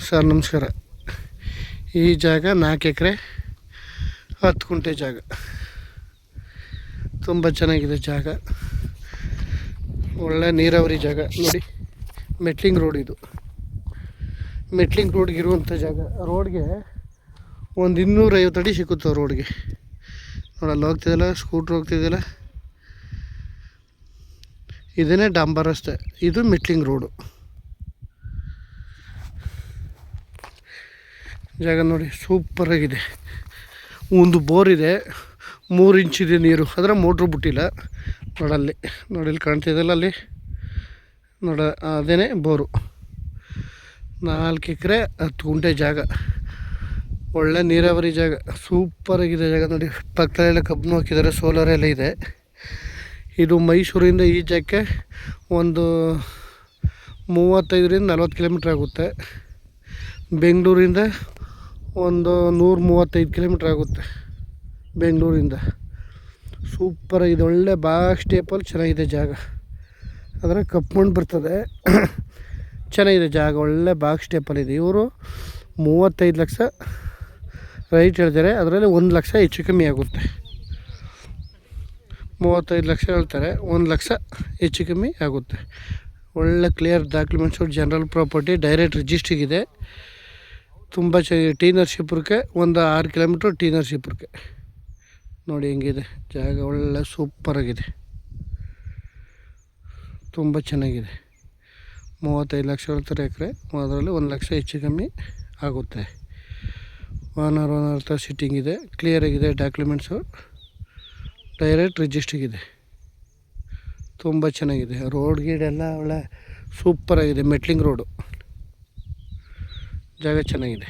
Sir ನಮಸ್ಕಾರ. ಈ ಜಾಗ 4 ಎಕರೆ 10 ಗುಂಟೆ ಜಾಗ, ತುಂಬ ಚೆನ್ನಾಗಿದೆ ಜಾಗ. ಒಳ್ಳೆ ನೀರಾವರಿ ಜಾಗ ನೋಡಿ. ಮೆಟ್ಲಿಂಗ್ ರೋಡ್ ಇದು. ಮೆಟ್ಲಿಂಗ್ ರೋಡ್ಗೆ ಇರುವಂಥ ಜಾಗ. ರೋಡ್ಗೆ ಒಂದು 250 ಅಡಿ ಸಿಕ್ಕುತ್ತೆ ರೋಡ್ಗೆ. ನೋಡಲ್ಲ ಹೋಗ್ತಿದ್ದಲ್ಲ, ಸ್ಕೂಟ್ರ್ ಹೋಗ್ತಿದ್ದಲ್ಲ, ಇದನ್ನೇ ಡಾಂಬರ್ ರಸ್ತೆ. ಇದು ಮೆಟ್ಲಿಂಗ್ ರೋಡು ಜಾಗ ನೋಡಿ. ಸೂಪರಾಗಿದೆ. ಒಂದು ಬೋರ್ ಇದೆ, 3 ಇಂಚಿದೆ ನೀರು. ಅದರ ಮೋಟ್ರು ಬಿಟ್ಟಿಲ್ಲ. ನೋಡಲ್ಲಿ, ನೋಡಿ ಇಲ್ಲಿ ಕಾಣ್ತಿದ್ದಲ್ಲ, ಅಲ್ಲಿ ನೋಡ, ಅದೇ ಬೋರು. 4 ಎಕರೆ 10 ಗುಂಟೆ ಜಾಗ, ಒಳ್ಳೆ ನೀರಾವರಿ ಜಾಗ. ಸೂಪರಾಗಿದೆ ಜಾಗ ನೋಡಿ. ಪಕ್ಕದಲ್ಲೆಲ್ಲ ಕಬ್ಬು ಹಾಕಿದ್ದಾರೆ, ಸೋಲಾರ್ ಎಲ್ಲ ಇದೆ. ಇದು ಮೈಸೂರಿಂದ ಈ ಜಾಗಕ್ಕೆ ಒಂದು 35ರಿಂದ 40 ಕಿಲೋಮೀಟ್ರ್ ಆಗುತ್ತೆ. ಬೆಂಗಳೂರಿಂದ ಒಂದು 135 ಕಿಲೋಮೀಟ್ರ್ ಆಗುತ್ತೆ ಬೆಂಗಳೂರಿಂದ. ಸೂಪರಾಗಿದೆ, ಒಳ್ಳೆ ಬಾಕ್ಸ್ ಟೇಪಲ್ಲಿ ಚೆನ್ನಾಗಿದೆ ಜಾಗ. ಅದರ ಕಪ್ಪು ಮಣ್ಣು ಬರ್ತದೆ. ಚೆನ್ನಾಗಿದೆ ಜಾಗ, ಒಳ್ಳೆ ಬಾಕ್ಸ್ ಟೇಪಲ್ಲಿದೆ. ಇವರು 35 ಲಕ್ಷ ರೈಟ್ ಹೇಳ್ತಾರೆ. ಅದರಲ್ಲಿ 1 ಲಕ್ಷ ಹೆಚ್ಚು ಕಮ್ಮಿ ಆಗುತ್ತೆ. 35 ಲಕ್ಷ ಹೇಳ್ತಾರೆ, 1 ಲಕ್ಷ ಹೆಚ್ಚು ಕಮ್ಮಿ ಆಗುತ್ತೆ. ಒಳ್ಳೆ clear documents, general property, direct ರಿಜಿಸ್ಟ್ರಿಗಿದೆ. ತುಂಬ ಚೆನ್ನಾಗಿ ಟಿ ನರಸೀಪುರಕ್ಕೆ ಒಂದು 6 ಕಿಲೋಮೀಟ್ರ್. ಟಿ ನರಸೀಪುರಕ್ಕೆ ನೋಡಿ ಹೆಂಗಿದೆ ಜಾಗ. ಒಳ್ಳೆ ಸೂಪರಾಗಿದೆ, ತುಂಬ ಚೆನ್ನಾಗಿದೆ. 35 ಲಕ್ಷ ಹೇಳ್ತಾರೆ ಎಕರೆ. ಅದರಲ್ಲಿ 1 ಲಕ್ಷ ಹೆಚ್ಚು ಕಮ್ಮಿ ಆಗುತ್ತೆ. ಓನರ್ ಹತ್ರ ಸಿಟ್ಟಿಂಗ್ ಇದೆ, ಕ್ಲಿಯರಾಗಿದೆ ಡಾಕ್ಯುಮೆಂಟ್ಸು, ಡೈರೆಕ್ಟ್ ರಿಜಿಸ್ಟ್ರಿಗಿದೆ. ತುಂಬ ಚೆನ್ನಾಗಿದೆ. ರೋಡ್ ಗೀಡೆಲ್ಲ ಒಳ್ಳೆ ಸೂಪರಾಗಿದೆ. ಮೆಟ್ಲಿಂಗ್ ರೋಡು ಜಾಗ ಚೆನ್ನಾಗಿದೆ.